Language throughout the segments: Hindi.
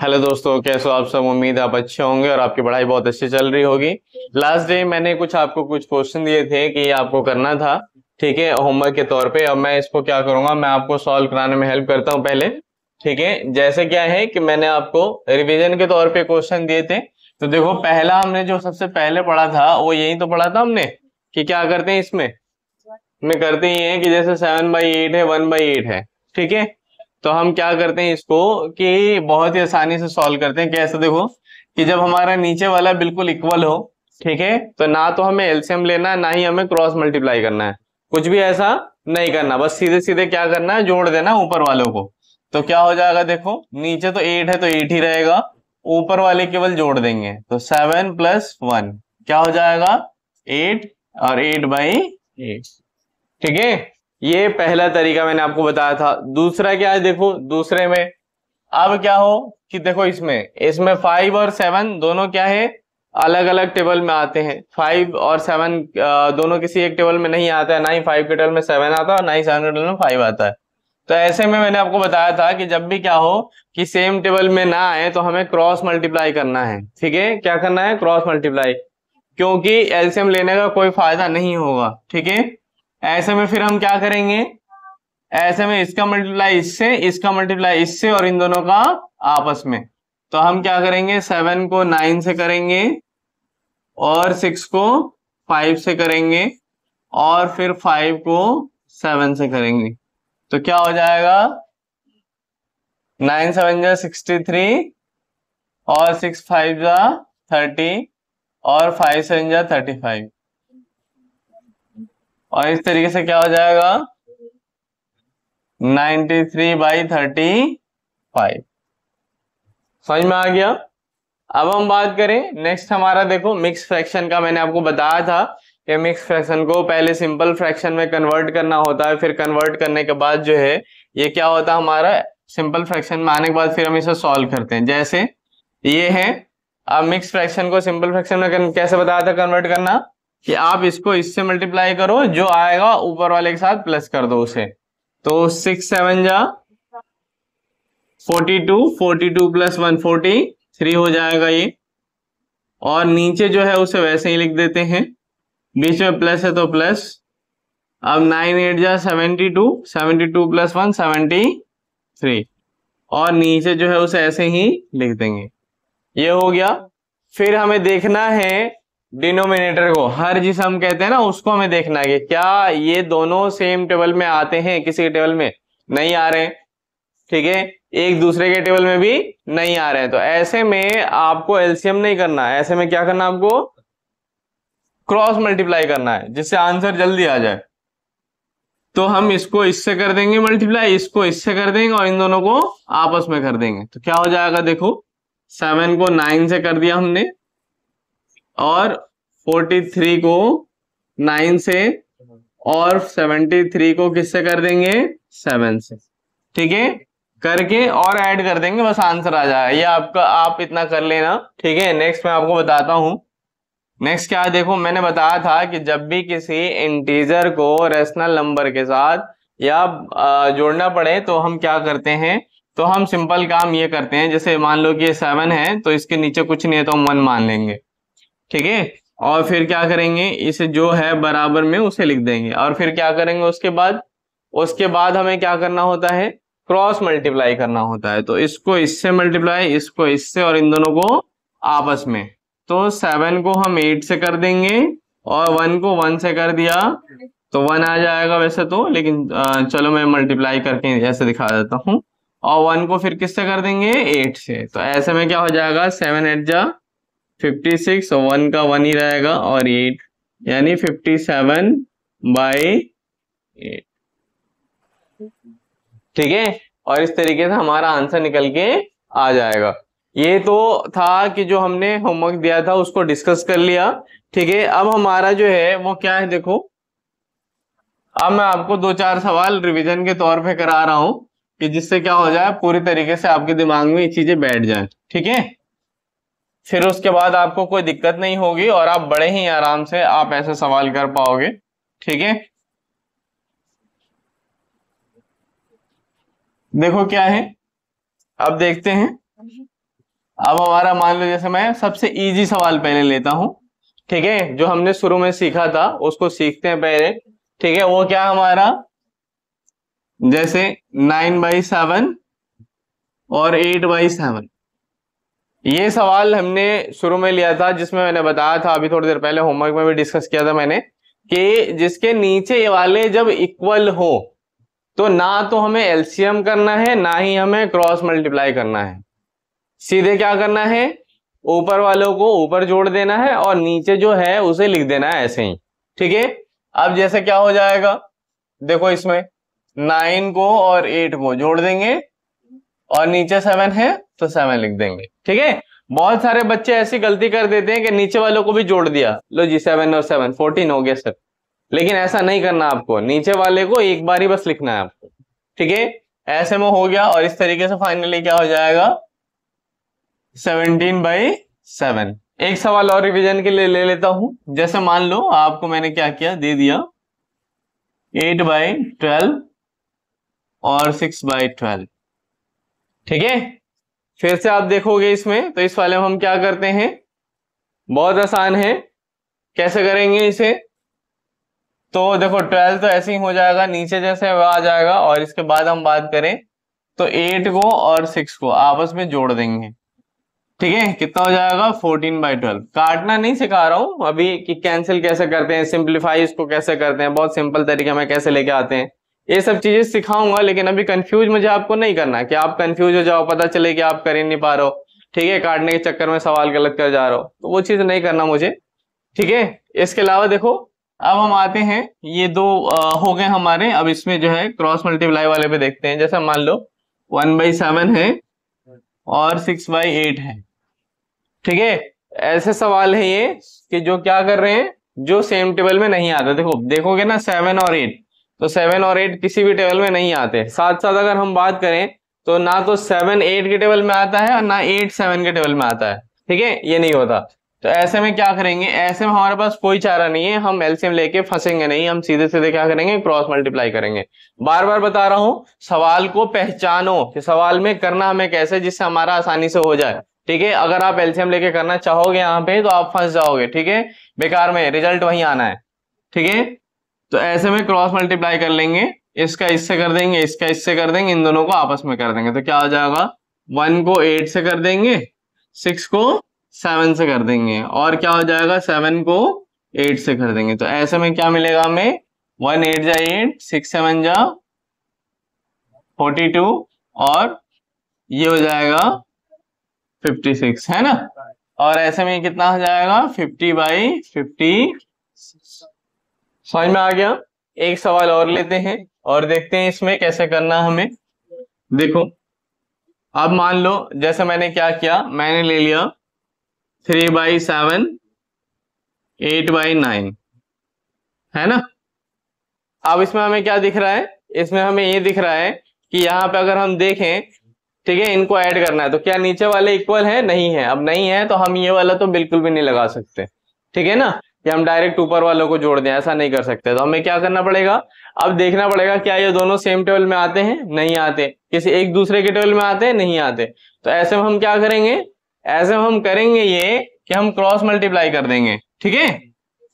हेलो दोस्तों, कैसे हो आप सब। उम्मीद है आप अच्छे होंगे और आपकी पढ़ाई बहुत अच्छी चल रही होगी। लास्ट डे मैंने आपको कुछ क्वेश्चन दिए थे कि ये आपको करना था, ठीक है, होमवर्क के तौर पे। अब मैं इसको क्या करूंगा, मैं आपको सॉल्व कराने में हेल्प करता हूँ पहले। ठीक है, जैसे क्या है कि मैंने आपको रिवीजन के तौर पे क्वेश्चन दिए थे। तो देखो, पहला हमने जो सबसे पहले पढ़ा था वो यही तो पढ़ा था हमने कि क्या करते हैं इसमें। में करते ही है कि जैसे 7/8 है, 1/8 है, ठीक है। तो हम क्या करते हैं इसको कि बहुत ही आसानी से सॉल्व करते हैं। कैसे, देखो कि जब हमारा नीचे वाला बिल्कुल इक्वल हो, ठीक है, तो ना तो हमें एलसीएम लेना है ना ही हमें क्रॉस मल्टीप्लाई करना है, कुछ भी ऐसा नहीं करना। बस सीधे सीधे क्या करना है, जोड़ देना ऊपर वालों को। तो क्या हो जाएगा, देखो नीचे तो 8 है तो 8 ही रहेगा, ऊपर वाले केवल जोड़ देंगे तो 7+1 क्या हो जाएगा, 8। और 8/8, ठीक है। ये पहला तरीका मैंने आपको बताया था। दूसरा क्या है, देखो दूसरे में अब क्या हो कि देखो इसमें इसमें 5 और 7 दोनों क्या है, अलग अलग टेबल में आते हैं। 5 और 7 दोनों किसी एक टेबल में नहीं आता है, ना ही 5 के टेबल में 7 आता है, ना ही 7 के टेबल में 5 आता है। तो ऐसे में मैंने आपको बताया था कि जब भी क्या हो कि सेम टेबल में ना आए तो हमें क्रॉस मल्टीप्लाई करना है। ठीक है, क्या करना है, क्रॉस मल्टीप्लाई, क्योंकि एलसीएम लेने का कोई फायदा नहीं होगा। ठीक है, ऐसे में फिर हम क्या करेंगे, ऐसे में इसका मल्टीप्लाई इससे, इसका मल्टीप्लाई इससे और इन दोनों का आपस में। तो हम क्या करेंगे, 7 को 9 से करेंगे और 6 को 5 से करेंगे और फिर 5 को 7 से करेंगे। तो क्या हो जाएगा, 9 7 जा 63 और 6 5 जा 30 और 5 7 जा 35। और इस तरीके से क्या हो जाएगा, 93/35। समझ में आ गया। अब हम बात करें नेक्स्ट हमारा, देखो मिक्स फ्रैक्शन का। मैंने आपको बताया था कि मिक्स फ्रैक्शन को पहले सिंपल फ्रैक्शन में कन्वर्ट करना होता है, फिर कन्वर्ट करने के बाद जो है ये क्या होता है हमारा, सिंपल फ्रैक्शन में आने के बाद फिर हम इसे सॉल्व करते हैं। जैसे ये है, अब मिक्स फ्रैक्शन को सिंपल फ्रैक्शन में कैसे बताया था कन्वर्ट करना, कि आप इसको इससे मल्टीप्लाई करो, जो आएगा ऊपर वाले के साथ प्लस कर दो उसे। तो 6 7 जा 42, 42 + 1 43 हो जाएगा ये। और नीचे जो है उसे वैसे ही लिख देते हैं, बीच में प्लस है तो प्लस। अब 9 8 जा 72, 72 + 1 73, और नीचे जो है उसे ऐसे ही लिख देंगे। ये हो गया। फिर हमें देखना है डिनोमिनेटर को, हर जिसे हम कहते हैं ना उसको हमें देखना है कि क्या ये दोनों सेम टेबल में आते हैं, किसी टेबल में नहीं आ रहे, ठीक है, एक दूसरे के टेबल में भी नहीं आ रहे हैं। तो ऐसे में आपको एलसीएम नहीं करना है, ऐसे में क्या करना है आपको, क्रॉस मल्टीप्लाई करना है जिससे आंसर जल्दी आ जाए। तो हम इसको इससे कर देंगे मल्टीप्लाई, इसको इससे कर देंगे और इन दोनों को आपस में कर देंगे। तो क्या हो जाएगा, देखो 7 को 9 से कर दिया हमने और 43 को 9 से और 73 को किससे कर देंगे, 7 से। ठीक है, करके और ऐड कर देंगे, बस आंसर आ जाएगा। ये आपका, आप इतना कर लेना। ठीक है, नेक्स्ट मैं आपको बताता हूं। नेक्स्ट क्या है, देखो मैंने बताया था कि जब भी किसी इंटीजर को रेशनल नंबर के साथ या जोड़ना पड़े तो हम क्या करते हैं, तो हम सिंपल काम ये करते हैं, जैसे मान लो कि ये 7 है तो इसके नीचे कुछ नहीं है तो हम 1 मान लेंगे, ठीक है। और फिर क्या करेंगे, इसे जो है बराबर में उसे लिख देंगे। और फिर क्या करेंगे उसके बाद हमें क्या करना होता है, क्रॉस मल्टीप्लाई करना होता है। तो इसको इससे मल्टीप्लाई, इसको इससे और इन दोनों को आपस में। तो 7 को हम 8 से कर देंगे और 1 को 1 से कर दिया तो 1 आ जाएगा वैसे तो, लेकिन चलो मैं मल्टीप्लाई करके ऐसे दिखा देता हूँ। और 1 को फिर किससे कर देंगे, 8 से। तो ऐसे में क्या हो जाएगा, 7 8 जा 56 और 1 का 1 ही रहेगा और 8, यानी 57/8। ठीक है, और इस तरीके से हमारा आंसर निकल के आ जाएगा। ये तो था कि जो हमने होमवर्क दिया था उसको डिस्कस कर लिया। ठीक है, अब हमारा जो है वो क्या है, देखो अब मैं आपको 2 4 सवाल रिवीजन के तौर पे करा रहा हूं कि जिससे क्या हो जाए, पूरी तरीके से आपके दिमाग में ये चीजें बैठ जाए। ठीक है, फिर उसके बाद आपको कोई दिक्कत नहीं होगी और आप बड़े ही आराम से आप ऐसे सवाल कर पाओगे। ठीक है, देखो क्या है, अब देखते हैं। अब हमारा मान लो, जैसे मैं सबसे इजी सवाल पहले लेता हूं, ठीक है, जो हमने शुरू में सीखा था उसको सीखते हैं पहले, ठीक है। वो क्या हमारा, जैसे 9/7 और 8/7, ये सवाल हमने शुरू में लिया था, जिसमें मैंने बताया था अभी थोड़ी देर पहले, होमवर्क में भी डिस्कस किया था मैंने, कि जिसके नीचे वाले जब इक्वल हो तो ना तो हमें एलसीएम करना है ना ही हमें क्रॉस मल्टीप्लाई करना है, सीधे क्या करना है, ऊपर वालों को ऊपर जोड़ देना है और नीचे जो है उसे लिख देना है ऐसे ही, ठीक है। अब जैसे क्या हो जाएगा, देखो इसमें 9 को और 8 को जोड़ देंगे और नीचे 7 है तो 7 लिख देंगे, ठीक है। बहुत सारे बच्चे ऐसी गलती कर देते हैं कि नीचे वालों को भी जोड़ दिया, लो जी 7 और 7 14 हो गया सर, लेकिन ऐसा नहीं करना आपको, नीचे वाले को एक बार ही बस लिखना है आपको, ठीक है। ऐसे में हो गया और इस तरीके से फाइनली क्या हो जाएगा, 17/7। एक सवाल और रिवीजन के लिए ले लेता हूं, जैसे मान लो आपको मैंने क्या किया, दे दिया 8/12 और 6/12, ठीक है। फिर से आप देखोगे इसमें, तो इस वाले में हम क्या करते हैं, बहुत आसान है, कैसे करेंगे इसे, तो देखो 12 तो ऐसे ही हो जाएगा, नीचे जैसे आ जाएगा, और इसके बाद हम बात करें तो 8 को और 6 को आपस में जोड़ देंगे, ठीक है। कितना हो जाएगा, 14/12। काटना नहीं सिखा रहा हूं अभी कि कैंसिल कैसे करते हैं, सिंप्लीफाई इसको कैसे करते हैं, बहुत सिंपल तरीके में कैसे लेके आते हैं, ये सब चीजें सिखाऊंगा, लेकिन अभी कंफ्यूज मुझे आपको नहीं करना कि आप कंफ्यूज हो जाओ, पता चले कि आप कर ही नहीं पा रहे हो, ठीक है, काटने के चक्कर में सवाल गलत कर जा रहे हो, तो वो चीज नहीं करना मुझे, ठीक है। इसके अलावा देखो, अब हम आते हैं, ये दो हो गए हमारे, अब इसमें जो है क्रॉस मल्टीप्लाई वाले पे देखते हैं। जैसे मान लो 1/7 है और 6/8 है, ठीक है। ऐसे सवाल है ये कि जो क्या कर रहे हैं, जो सेम टेबल में नहीं आता, देखो देखोगे ना 7 और 8, तो 7 और 8 किसी भी टेबल में नहीं आते, साथ साथ अगर हम बात करें तो ना तो 7 8 के टेबल में आता है और ना 8 7 के टेबल में आता है, ठीक है, ये नहीं होता। तो ऐसे में क्या करेंगे, ऐसे में हमारे पास कोई चारा नहीं है, हम एलसीएम लेके फंसेंगे नहीं, हम सीधे सीधे क्या करेंगे, क्रॉस मल्टीप्लाई करेंगे। बार बार बता रहा हूं, सवाल को पहचानो कि सवाल में करना हमें कैसे, जिससे हमारा आसानी से हो जाए, ठीक है। अगर आप एलसीएम लेके करना चाहोगे यहाँ पे तो आप फंस जाओगे, ठीक है, बेकार में, रिजल्ट वहीं आना है, ठीक है। तो ऐसे में क्रॉस मल्टीप्लाई कर लेंगे, इसका इससे कर देंगे, इसका इससे कर देंगे, इन दोनों को आपस में कर देंगे, तो क्या हो जाएगा, 1 को 8 से कर देंगे, 6 को 7 से कर देंगे, और क्या हो जाएगा, 7 को 8 से कर देंगे। तो ऐसे में क्या मिलेगा हमें, 1 8 जा 8, 6 7 जा 42, और ये हो जाएगा 56, है ना। और ऐसे में कितना हो जाएगा, 50/50। समझ में आ गया। एक सवाल और लेते हैं और देखते हैं इसमें कैसे करना हमें। देखो अब मान लो, जैसे मैंने क्या किया, मैंने ले लिया 3/7 8/9, है ना। अब इसमें हमें क्या दिख रहा है, इसमें हमें ये दिख रहा है कि यहाँ पे अगर हम देखें, ठीक है, इनको ऐड करना है, तो क्या नीचे वाले इक्वल है, नहीं है, अब नहीं है तो हम ये वाला तो बिल्कुल भी नहीं लगा सकते, ठीक है ना, कि हम डायरेक्ट ऊपर वालों को जोड़ दें, ऐसा नहीं कर सकते। तो हमें क्या करना पड़ेगा, अब देखना पड़ेगा क्या ये दोनों सेम टेबल में आते हैं, नहीं आते, किसी एक दूसरे के टेबल में आते हैं, नहीं आते। तो ऐसे में हम क्या करेंगे, ऐसे में हम करेंगे ये कि हम क्रॉस मल्टीप्लाई कर देंगे, ठीक है।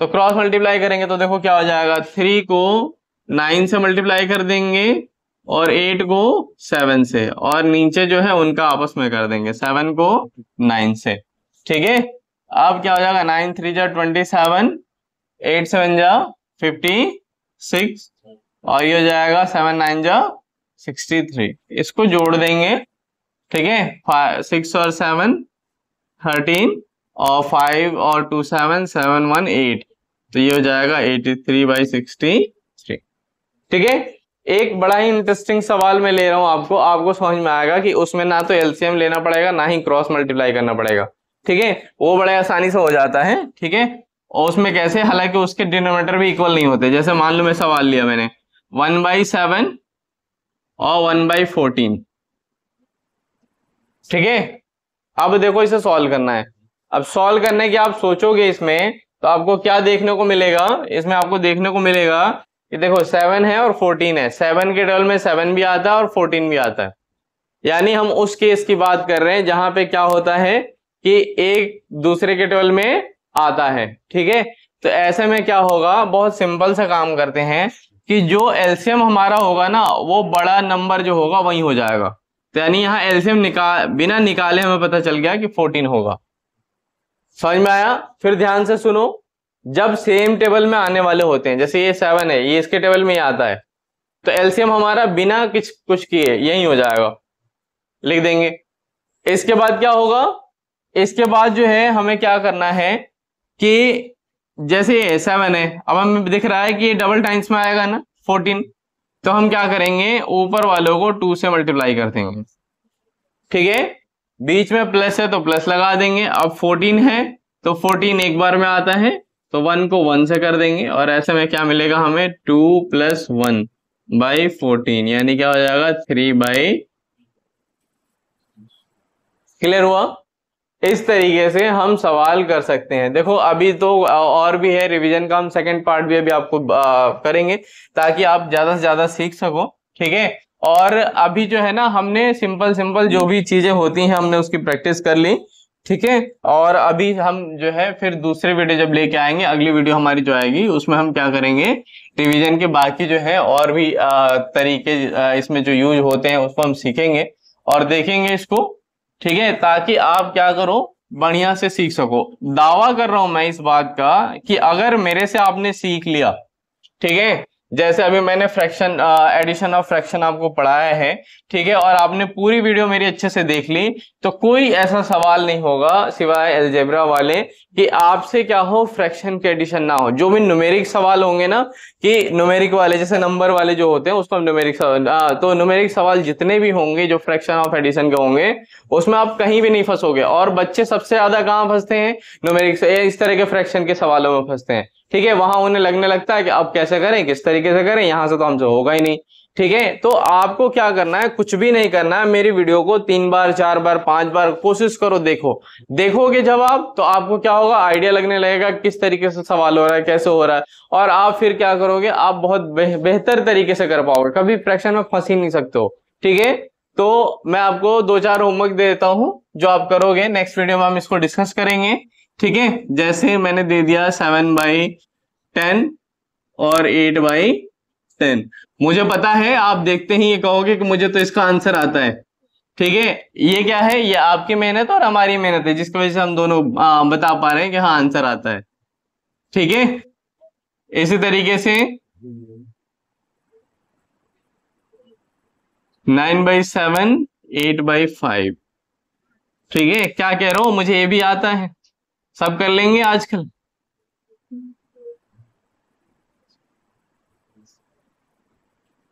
तो क्रॉस मल्टीप्लाई करेंगे तो देखो क्या हो जाएगा, 3 को 9 से मल्टीप्लाई कर देंगे और 8 को 7 से, और नीचे जो है उनका आपस में कर देंगे, 7 को 9 से, ठीक है। अब क्या हो जाएगा, 9 3 जा 27, 8 7 जा 56, और ये हो जाएगा 7 9 जा 63, इसको जोड़ देंगे, ठीक है, 6 और 7 13, और 5 और 2 7 7 1 8, तो ये हो जाएगा 83/63, ठीक है। एक बड़ा ही इंटरेस्टिंग सवाल मैं ले रहा हूं आपको समझ में आएगा कि उसमें ना तो एलसीएम लेना पड़ेगा ना ही क्रॉस मल्टीप्लाई करना पड़ेगा, ठीक है, वो बड़े आसानी से हो जाता है, ठीक है। और उसमें कैसे, हालांकि उसके डिनोमिनेटर भी इक्वल नहीं होते। जैसे मान लो मैं सवाल लिया मैंने 1/7 और 1/14, ठीक है। अब देखो इसे सॉल्व करना है, अब सॉल्व करने की आप सोचोगे इसमें, तो आपको क्या देखने को मिलेगा, इसमें आपको देखने को मिलेगा कि देखो 7 है और 14 है, 7 के टेबल में 7 भी आता है और 14 भी आता है, यानी हम उस केस की बात कर रहे हैं जहां पे क्या होता है कि एक दूसरे के टेबल में आता है। ठीक है, तो ऐसे में क्या होगा, बहुत सिंपल सा काम करते हैं कि जो एलसीएम हमारा होगा ना वो बड़ा नंबर जो होगा वही हो जाएगा। तो यानी यहाँ एलसीएम बिना निकाले हमें पता चल गया कि 14 होगा। समझ में आया? फिर ध्यान से सुनो, जब सेम टेबल में आने वाले होते हैं, जैसे ये 7 है, ये इसके टेबल में ही आता है, तो एलसीएम हमारा बिना कुछ किए यही हो जाएगा, लिख देंगे। इसके बाद क्या होगा, इसके बाद जो है हमें क्या करना है कि जैसे ये 7 है, अब हमें दिख रहा है कि ये डबल टाइम्स में आएगा ना 14, तो हम क्या करेंगे, ऊपर वालों को 2 से मल्टीप्लाई कर देंगे। ठीक है, बीच में प्लस है तो प्लस लगा देंगे। अब 14 है तो 14 एक बार में आता है, तो 1 को 1 से कर देंगे, और ऐसे में क्या मिलेगा हमें, 2 + 1 / 14, यानी क्या हो जाएगा, 3/। क्लियर हुआ? इस तरीके से हम सवाल कर सकते हैं। देखो अभी तो और भी है, रिवीजन का हम सेकंड पार्ट भी अभी आपको करेंगे ताकि आप ज्यादा से ज्यादा सीख सको। ठीक है, और अभी जो है ना हमने सिंपल जो भी चीजें होती हैं हमने उसकी प्रैक्टिस कर ली। ठीक है, और अभी हम जो है फिर दूसरे वीडियो जब लेके आएंगे, अगली वीडियो हमारी जो आएगी उसमें हम क्या करेंगे, रिवीजन के बाकी जो है और भी तरीके इसमें जो यूज होते हैं उसको हम सीखेंगे और देखेंगे इसको। ठीक है, ताकि आप क्या करो, बढ़िया से सीख सको। दावा कर रहा हूं मैं इस बात का कि अगर मेरे से आपने सीख लिया, ठीक है, जैसे अभी मैंने फ्रैक्शन एडिशन ऑफ फ्रैक्शन आपको पढ़ाया है, ठीक है, और आपने पूरी वीडियो मेरी अच्छे से देख ली, तो कोई ऐसा सवाल नहीं होगा सिवाय अलजेब्रा वाले कि आपसे क्या हो, फ्रैक्शन के एडिशन ना हो। जो भी न्यूमेरिक सवाल होंगे ना, कि न्यूमेरिक वाले जैसे नंबर वाले जो होते हैं उसको हम न्यूमेरिक सवाल, तो न्यूमेरिक सवाल जितने भी होंगे जो फ्रैक्शन ऑफ एडिशन के होंगे उसमें आप कहीं भी नहीं फंसोगे। और बच्चे सबसे ज्यादा कहाँ फंसते हैं, न्यूमेरिक इस तरह के फ्रैक्शन के सवालों में फंसते हैं। ठीक है, वहां उन्हें लगने लगता है कि अब कैसे करें, किस तरीके से करें, यहां से तो हमसे होगा ही नहीं। ठीक है, तो आपको क्या करना है, कुछ भी नहीं करना है, मेरी वीडियो को 3 बार 4 बार 5 बार कोशिश करो, देखोगे जब आप, तो आपको क्या होगा, आइडिया लगने लगेगा किस तरीके से सवाल हो रहा है, कैसे हो रहा है, और आप फिर क्या करोगे, आप बहुत बेहतर तरीके से कर पाओगे, कभी फ्रैक्शन में फंस ही नहीं सकते हो। ठीक है, तो मैं आपको 2-4 होमवर्क दे देता हूं जो आप करोगे, नेक्स्ट वीडियो में हम इसको डिस्कस करेंगे। ठीक है, जैसे मैंने दे दिया 7/10 और 8/10। मुझे पता है आप देखते ही ये कहोगे कि मुझे तो इसका आंसर आता है। ठीक है, ये क्या है, ये आपकी मेहनत और हमारी मेहनत है जिसकी वजह से हम दोनों बता पा रहे हैं कि हाँ आंसर आता है। ठीक है, इसी तरीके से 9/7 8/5। ठीक है, क्या कह रहा हूं, मुझे ये भी आता है, सब कर लेंगे आजकल।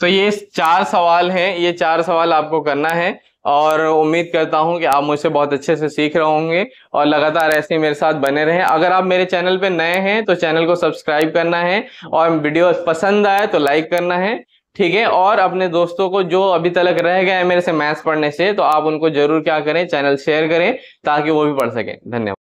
तो ये 4 सवाल हैं, ये 4 सवाल आपको करना है, और उम्मीद करता हूं कि आप मुझसे बहुत अच्छे से सीख रहे होंगे और लगातार ऐसे ही मेरे साथ बने रहें। अगर आप मेरे चैनल पे नए हैं तो चैनल को सब्सक्राइब करना है, और वीडियो पसंद आए तो लाइक करना है। ठीक है, और अपने दोस्तों को जो अभी तक रह गए हैं मेरे से मैथ्स पढ़ने से, तो आप उनको जरूर क्या करें, चैनल शेयर करें ताकि वो भी पढ़ सकें। धन्यवाद।